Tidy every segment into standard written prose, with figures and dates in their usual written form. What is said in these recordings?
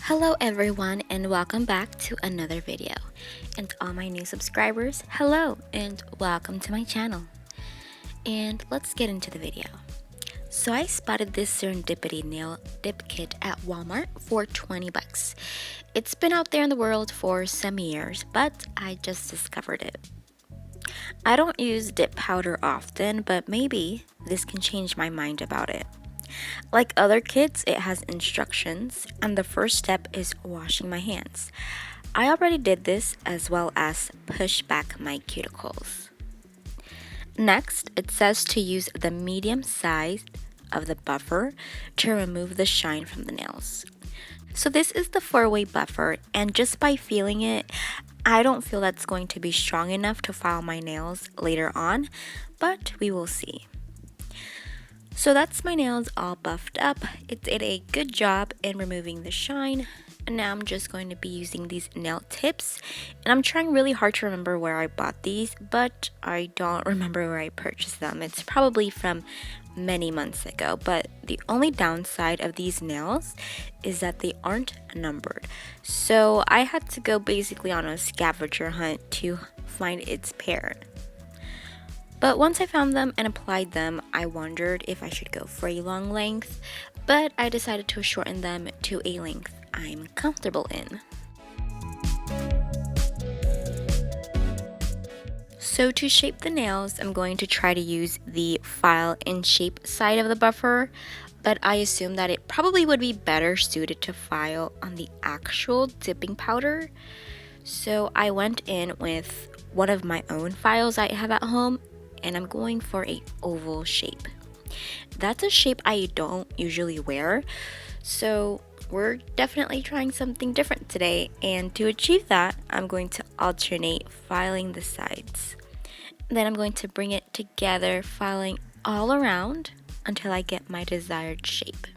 Hello everyone and welcome back to another video. And all my new subscribers, hello and welcome to my channel. And let's get into the video. So I spotted this Serendipity Nail Dip Kit at Walmart for 20 bucks. It's been out there in the world for some years, but I just discovered it. I don't use dip powder often, but maybe this can change my mind about it. Like other kits, it has instructions, and the first step is washing my hands. I already did this, as well as push back my cuticles. Next, it says to use the medium size of the buffer to remove the shine from the nails. So this is the 4-way buffer, and just by feeling it, I don't feel that's going to be strong enough to file my nails later on, but we will see. So that's my nails all buffed up. It did a good job in removing the shine. And now I'm just going to be using these nail tips. And I'm trying really hard to remember where I bought these, but I don't remember where I purchased them. It's probably from many months ago. But the only downside of these nails is that they aren't numbered. So I had to go basically on a scavenger hunt to find its pair. But once I found them and applied them, I wondered if I should go for a long length, but I decided to shorten them to a length I'm comfortable in. So to shape the nails, I'm going to try to use the file and shape side of the buffer, but I assume that it probably would be better suited to file on the actual dipping powder. So I went in with one of my own files I have at home, and I'm going for a oval shape. That's a shape I don't usually wear, so we're definitely trying something different today, and to achieve that, I'm going to alternate filing the sides. Then I'm going to bring it together, filing all around until I get my desired shape.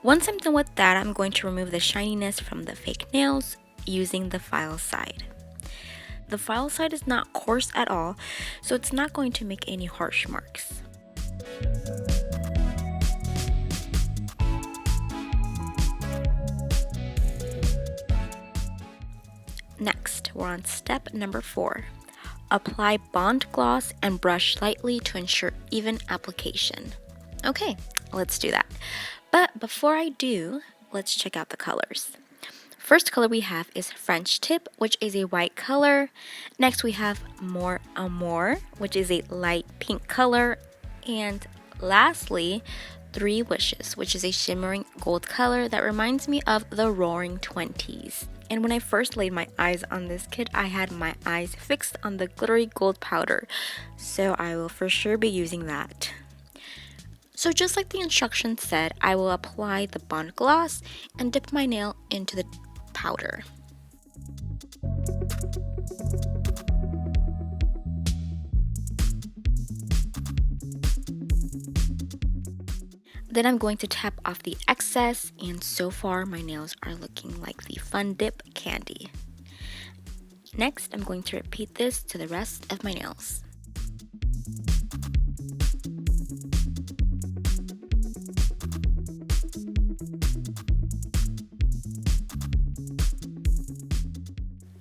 Once I'm done with that, I'm going to remove the shininess from the fake nails using the file side. The file side is not coarse at all, so it's not going to make any harsh marks. Next, we're on step number 4. Apply Bond Gloss and brush lightly to ensure even application. Okay, let's do that. But before I do, let's check out the colors. First color we have is French Tip, which is a white color. Next we have More Amour, which is a light pink color. And lastly, 3 Wishes, which is a shimmering gold color that reminds me of the Roaring Twenties. And when I first laid my eyes on this kit, I had my eyes fixed on the glittery gold powder. So I will for sure be using that. So just like the instructions said, I will apply the Bond Gloss and dip my nail into the powder. Then I'm going to tap off the excess, and so far my nails are looking like the Fun Dip candy. Next, I'm going to repeat this to the rest of my nails.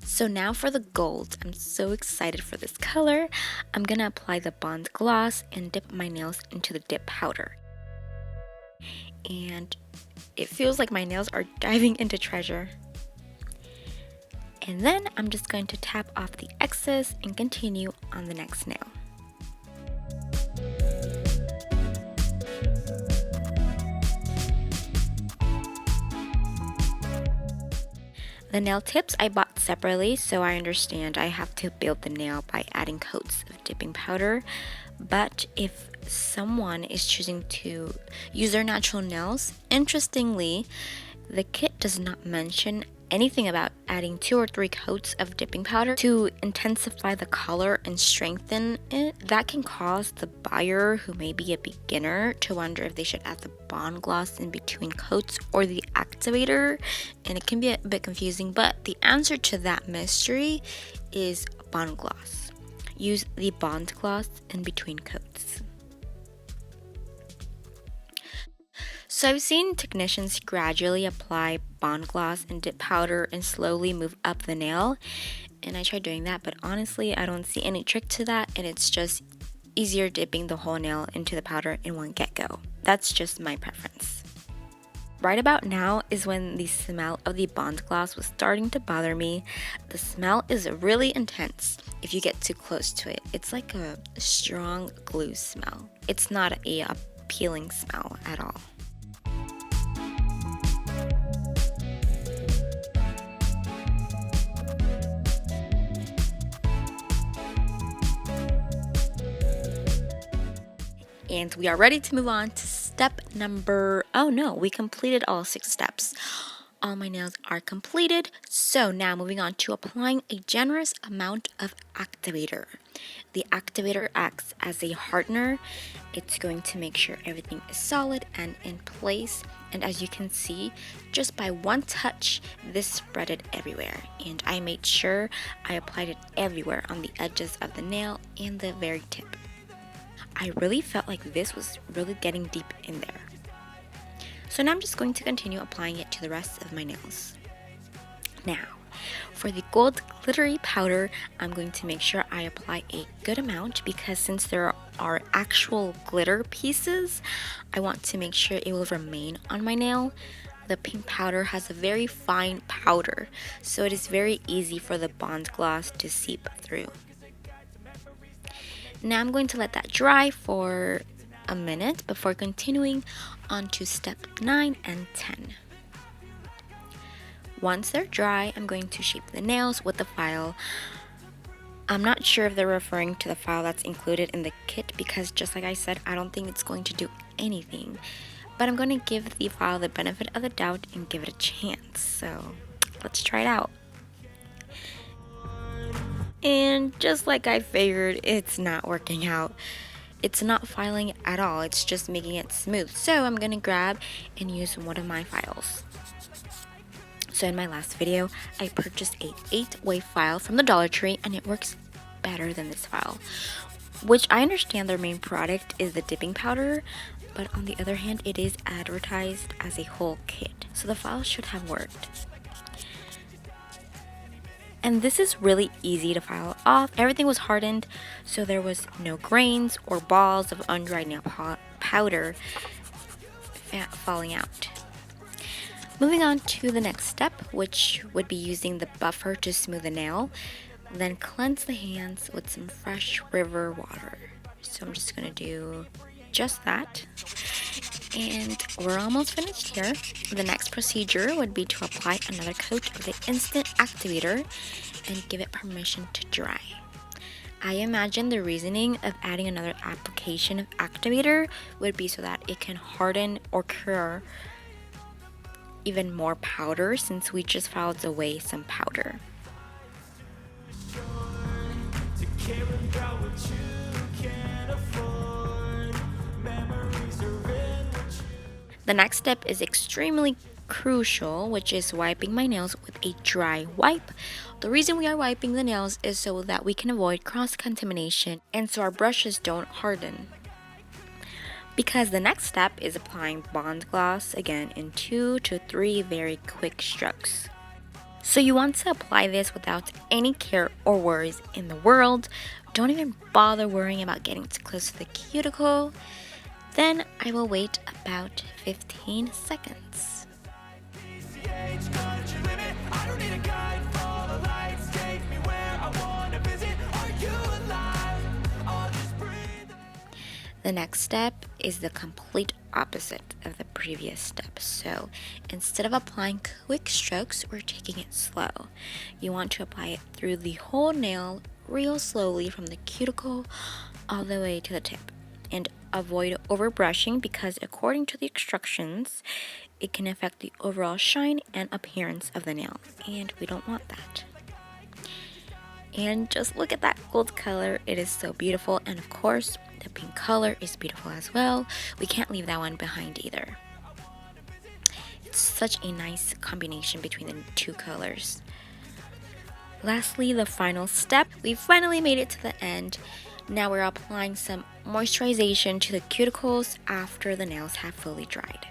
So now for the gold. I'm so excited for this color. I'm going to apply the Bond Gloss and dip my nails into the dip powder. And it feels like my nails are diving into treasure. And then I'm just going to tap off the excess and continue on the next nail. The nail tips I bought separately, so I understand I have to build the nail by adding coats of dipping powder. But if someone is choosing to use their natural nails, interestingly, the kit does not mention anything about adding 2 or 3 coats of dipping powder to intensify the color and strengthen it. That can cause the buyer, who may be a beginner, to wonder if they should add the Bond Gloss in between coats or the activator, and it can be a bit confusing, but the answer to that mystery is Bond Gloss. use the bond gloss in between coats. So I've seen technicians gradually apply bond gloss and dip powder and slowly move up the nail, and I tried doing that, but honestly I don't see any trick to that, and it's just easier dipping the whole nail into the powder in one get-go. That's just my preference. Right about now is when the smell of the bond gloss was starting to bother me. The smell is really intense if you get too close to it. It's like a strong glue smell. It's not a appealing smell at all. And we are ready to move on to step number, oh no, we completed all 6 steps. All my nails are completed. So now moving on to applying a generous amount of activator. The activator acts as a hardener. It's going to make sure everything is solid and in place. And as you can see, just by one touch, this spread it everywhere. And I made sure I applied it everywhere on the edges of the nail and the very tip. I really felt like this was really getting deep in there. So now I'm just going to continue applying it to the rest of my nails. Now, for the gold glittery powder, I'm going to make sure I apply a good amount because since there are actual glitter pieces, I want to make sure it will remain on my nail. The pink powder has a very fine powder, so it is very easy for the bond gloss to seep through. Now I'm going to let that dry for a minute before continuing on to step 9 and 10. Once they're dry, I'm going to shape the nails with the file. I'm not sure if they're referring to the file that's included in the kit because just like I said, I don't think it's going to do anything. But I'm going to give the file the benefit of the doubt and give it a chance. So let's try it out. And just like I figured, it's not working out. It's not filing at all, it's just making it smooth. So I'm gonna grab and use one of my files. So in my last video, I purchased a 8-way file from the Dollar Tree and it works better than this file. Which I understand their main product is the dipping powder, but on the other hand, it is advertised as a whole kit. So the file should have worked. And this is really easy to file off. Everything was hardened, so there was no grains or balls of undried nail powder falling out. Moving on to the next step, which would be using the buffer to smooth the nail. Then cleanse the hands with some fresh river water. So I'm just going to do just that. And we're almost finished here. The next procedure would be to apply another coat of the instant activator and give it permission to dry. I imagine the reasoning of adding another application of activator would be so that it can harden or cure even more powder since we just filed away some powder. The next step is extremely crucial, which is wiping my nails with a dry wipe. The reason we are wiping the nails is so that we can avoid cross-contamination and so our brushes don't harden. Because the next step is applying bond gloss again in 2 to 3 very quick strokes. So you want to apply this without any care or worries in the world. Don't even bother worrying about getting too close to the cuticle. Then I will wait about 15 seconds. The next step is the complete opposite of the previous step. So instead of applying quick strokes, we're taking it slow. You want to apply it through the whole nail real slowly from the cuticle all the way to the tip. And avoid overbrushing because according to the instructions, it can affect the overall shine and appearance of the nail, and we don't want that. And just look at that gold color, it is so beautiful, and of course the pink color is beautiful as well. We can't leave that one behind either. It's such a nice combination between the two colors. Lastly, the final step. We finally made it to the end. Now we're applying some moisturization to the cuticles after the nails have fully dried.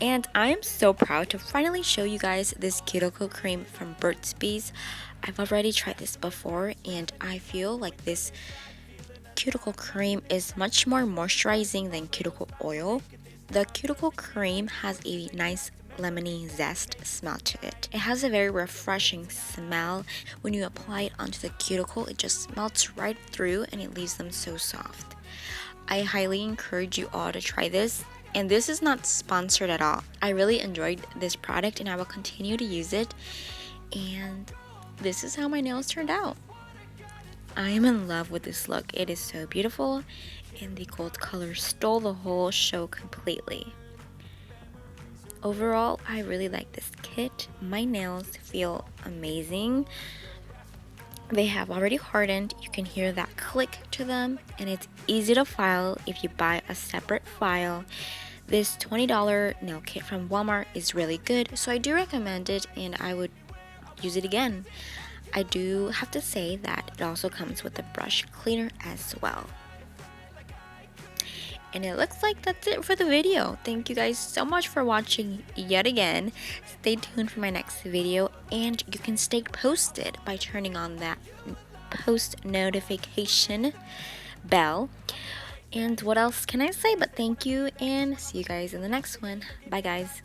And I am so proud to finally show you guys this cuticle cream from Burt's Bees. I've already tried this before and I feel like this cuticle cream is much more moisturizing than cuticle oil. The cuticle cream has a nice lemony zest smell to it. It has a very refreshing smell. When you apply it onto the cuticle, it just melts right through and it leaves them so soft. I highly encourage you all to try this. And this is not sponsored at all. I really enjoyed this product and I will continue to use it. And this is how my nails turned out. I am in love with this look. It is so beautiful and the gold color stole the whole show completely. Overall, I really like this kit. My nails feel amazing. They have already hardened. You can hear that click to them and it's easy to file if you buy a separate file. This $20 nail kit from Walmart is really good, so I do recommend it and I would use it again. I do have to say that it also comes with a brush cleaner as well. And it looks like that's it for the video. Thank you guys so much for watching yet again. Stay tuned for my next video and you can stay posted by turning on that post notification bell. And what else can I say but thank you and see you guys in the next one. Bye guys.